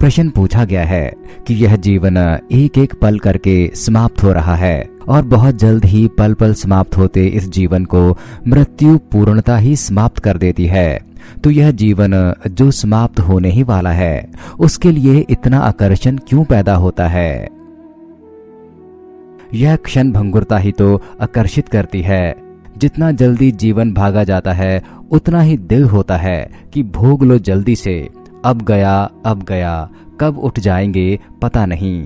प्रश्न पूछा गया है कि यह जीवन एक एक पल करके समाप्त हो रहा है और बहुत जल्द ही पल पल समाप्त होते इस जीवन को मृत्यु पूर्णता ही समाप्त कर देती है। तो यह जीवन जो समाप्त होने ही वाला है उसके लिए इतना आकर्षण क्यों पैदा होता है? यह क्षण भंगुरता ही तो आकर्षित करती है। जितना जल्दी जीवन भागा जाता है उतना ही दिल होता है कि भोग लो जल्दी से, अब गया, कब उठ जाएंगे पता नहीं।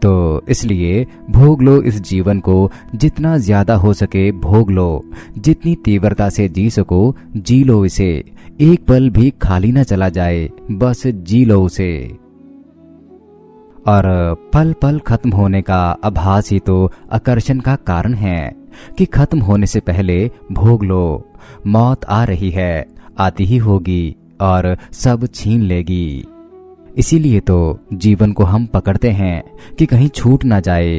तो इसलिए भोग लो इस जीवन को, जितना ज्यादा हो सके भोग लो, जितनी तीव्रता से जी सको जी लो इसे, एक पल भी खाली न चला जाए, बस जी लो उसे। और पल पल खत्म होने का आभास ही तो आकर्षण का कारण है कि खत्म होने से पहले भोग लो। मौत आ रही है, आती ही होगी और सब छीन लेगी। इसीलिए तो जीवन को हम पकड़ते हैं कि कहीं छूट ना जाए।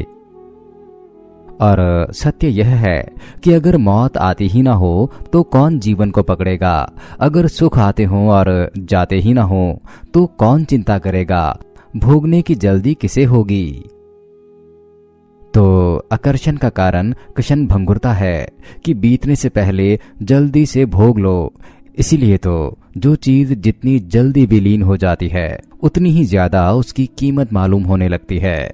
और सत्य यह है कि अगर मौत आती ही ना हो तो कौन जीवन को पकड़ेगा? अगर सुख आते हों और जाते ही ना हो तो कौन चिंता करेगा? भोगने की जल्दी किसे होगी? तो आकर्षण का कारण क्षण भंगुरता है कि बीतने से पहले जल्दी से भोग लो। इसीलिए तो जो चीज जितनी जल्दी विलीन हो जाती है उतनी ही ज्यादा उसकी कीमत मालूम होने लगती है।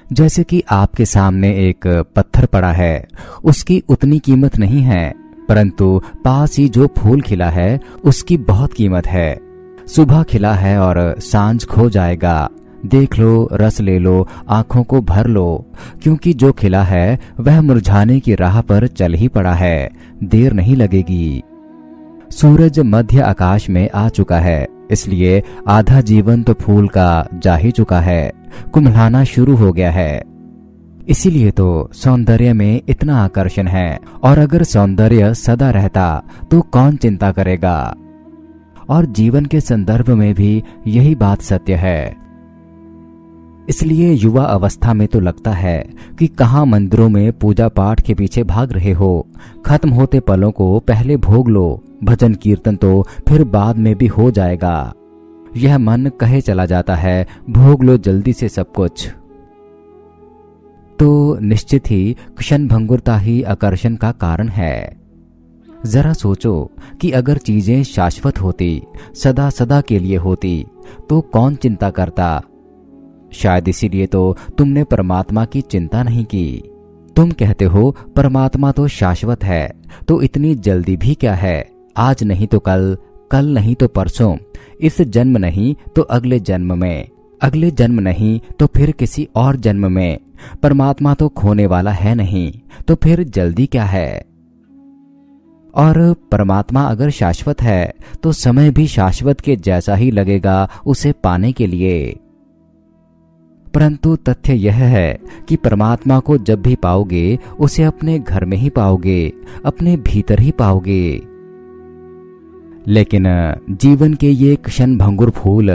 जैसे कि आपके सामने एक पत्थर पड़ा है, उसकी उतनी कीमत नहीं है, परंतु पास ही जो फूल खिला है उसकी बहुत कीमत है। सुबह खिला है और सांझ खो जाएगा। देख लो, रस ले लो, आंखों को भर लो, क्योंकि जो खिला है वह मुरझाने की राह पर चल ही पड़ा है, देर नहीं लगेगी। सूरज मध्य आकाश में आ चुका है, इसलिए आधा जीवन तो फूल का जा ही चुका है, कुम्हलाना शुरू हो गया है। इसीलिए तो सौंदर्य में इतना आकर्षण है। और अगर सौंदर्य सदा रहता तो कौन चिंता करेगा? और जीवन के संदर्भ में भी यही बात सत्य है। इसलिए युवा अवस्था में तो लगता है कि कहाँ मंदिरों में पूजा पाठ के पीछे भाग रहे हो। खत्म होते पलों को पहले भोग लो, भजन कीर्तन तो फिर बाद में भी हो जाएगा। यह मन कहे चला जाता है, भोग लो जल्दी से सब कुछ। तो निश्चित ही क्षण भंगुरता ही आकर्षण का कारण है। जरा सोचो कि अगर चीजें शाश्वत होती, सदा सदा के लिए होती, तो कौन चिंता करता? शायद इसीलिए तो तुमने परमात्मा की चिंता नहीं की। तुम कहते हो परमात्मा तो शाश्वत है, तो इतनी जल्दी भी क्या है? आज नहीं तो कल, कल नहीं तो परसों, इस जन्म नहीं तो अगले जन्म में, अगले जन्म नहीं तो फिर किसी और जन्म में। परमात्मा तो खोने वाला है नहीं, तो फिर जल्दी क्या है? और परमात्मा अगर शाश्वत है तो समय भी शाश्वत के जैसा ही लगेगा उसे पाने के लिए। परंतु तथ्य यह है कि परमात्मा को जब भी पाओगे उसे अपने घर में ही पाओगे, अपने भीतर ही पाओगे। लेकिन जीवन के ये क्षण भंगुर फूल,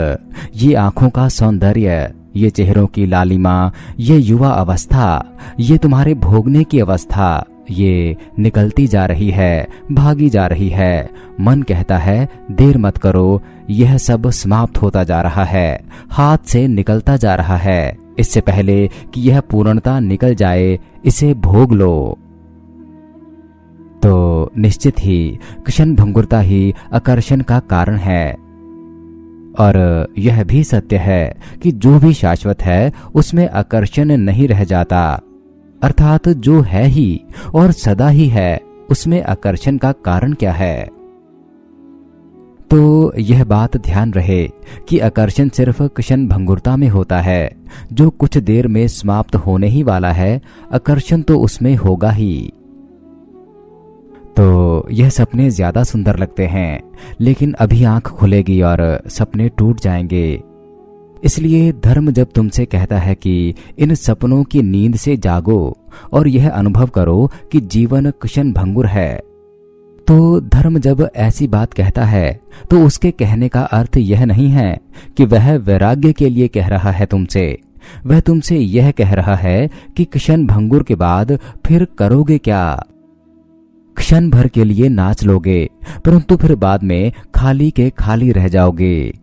ये आंखों का सौंदर्य, ये चेहरों की लालिमा, ये युवा अवस्था, ये तुम्हारे भोगने की अवस्था, ये निकलती जा रही है, भागी जा रही है। मन कहता है देर मत करो, यह सब समाप्त होता जा रहा है, हाथ से निकलता जा रहा है। इससे पहले कि यह पूर्णता निकल जाए इसे भोग लो। तो निश्चित ही क्षण भंगुरता ही आकर्षण का कारण है। और यह भी सत्य है कि जो भी शाश्वत है उसमें आकर्षण नहीं रह जाता, अर्थात जो है ही और सदा ही है उसमें आकर्षण का कारण क्या है? तो यह बात ध्यान रहे कि आकर्षण सिर्फ क्षण भंगुरता में होता है, जो कुछ देर में समाप्त होने ही वाला है, आकर्षण तो उसमें होगा ही। तो यह सपने ज्यादा सुंदर लगते हैं, लेकिन अभी आंख खुलेगी और सपने टूट जाएंगे। इसलिए धर्म जब तुमसे कहता है कि इन सपनों की नींद से जागो और यह अनुभव करो कि जीवन क्षण भंगुर है, तो धर्म जब ऐसी बात कहता है तो उसके कहने का अर्थ यह नहीं है कि वह वैराग्य के लिए कह रहा है तुमसे। वह तुमसे यह कह रहा है कि क्षण भंगुर के बाद फिर करोगे क्या? क्षण भर के लिए नाच लोगे, परंतु फिर बाद में खाली के खाली रह जाओगे।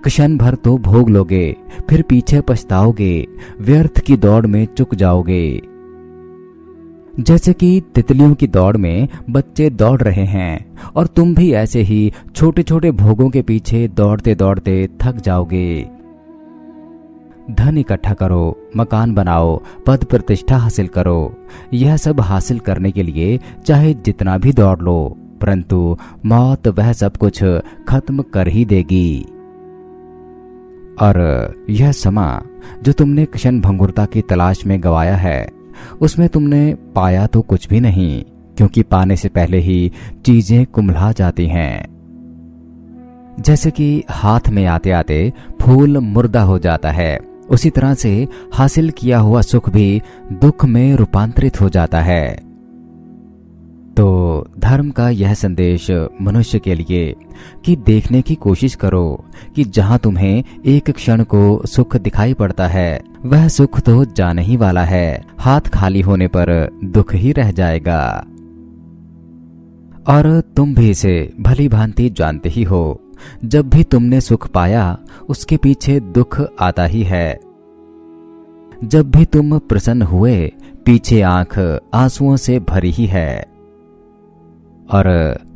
क्षण भर तो भोग लोगे, फिर पीछे पछताओगे, व्यर्थ की दौड़ में चुक जाओगे। जैसे कि तितलियों की दौड़ में बच्चे दौड़ रहे हैं और तुम भी ऐसे ही छोटे छोटे भोगों के पीछे दौड़ते दौड़ते थक जाओगे। धन इकट्ठा करो, मकान बनाओ, पद प्रतिष्ठा हासिल करो। यह सब हासिल करने के लिए चाहे जितना भी दौड़ लो, परंतु मौत वह सब कुछ खत्म कर ही देगी। और यह समा जो तुमने क्षण भंगुरता की तलाश में गवाया है, उसमें तुमने पाया तो कुछ भी नहीं, क्योंकि पाने से पहले ही चीजें कुम्हला जाती हैं। जैसे कि हाथ में आते आते फूल मुर्दा हो जाता है, उसी तरह से हासिल किया हुआ सुख भी दुख में रूपांतरित हो जाता है। तो धर्म का यह संदेश मनुष्य के लिए कि देखने की कोशिश करो कि जहां तुम्हें एक क्षण को सुख दिखाई पड़ता है, वह सुख तो जाने ही वाला है। हाथ खाली होने पर दुख ही रह जाएगा। और तुम भी इसे भली भांति जानते ही हो, जब भी तुमने सुख पाया उसके पीछे दुख आता ही है। जब भी तुम प्रसन्न हुए, पीछे आंख आंसुओं से भरी ही है। और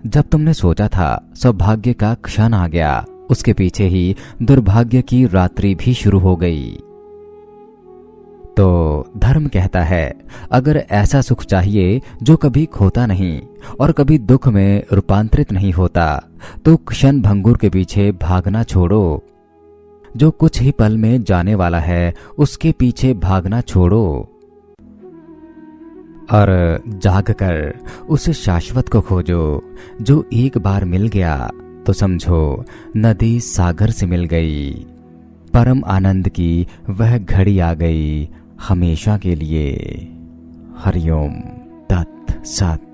जब तुमने सोचा था सौभाग्य का क्षण आ गया, उसके पीछे ही दुर्भाग्य की रात्रि भी शुरू हो गई। तो धर्म कहता है, अगर ऐसा सुख चाहिए जो कभी खोता नहीं और कभी दुख में रूपांतरित नहीं होता, तो क्षण भंगुर के पीछे भागना छोड़ो। जो कुछ ही पल में जाने वाला है, उसके पीछे भागना छोड़ो और जागकर उस शाश्वत को खोजो जो एक बार मिल गया तो समझो नदी सागर से मिल गई। परम आनंद की वह घड़ी आ गई हमेशा के लिए। हरिओम तत् सत।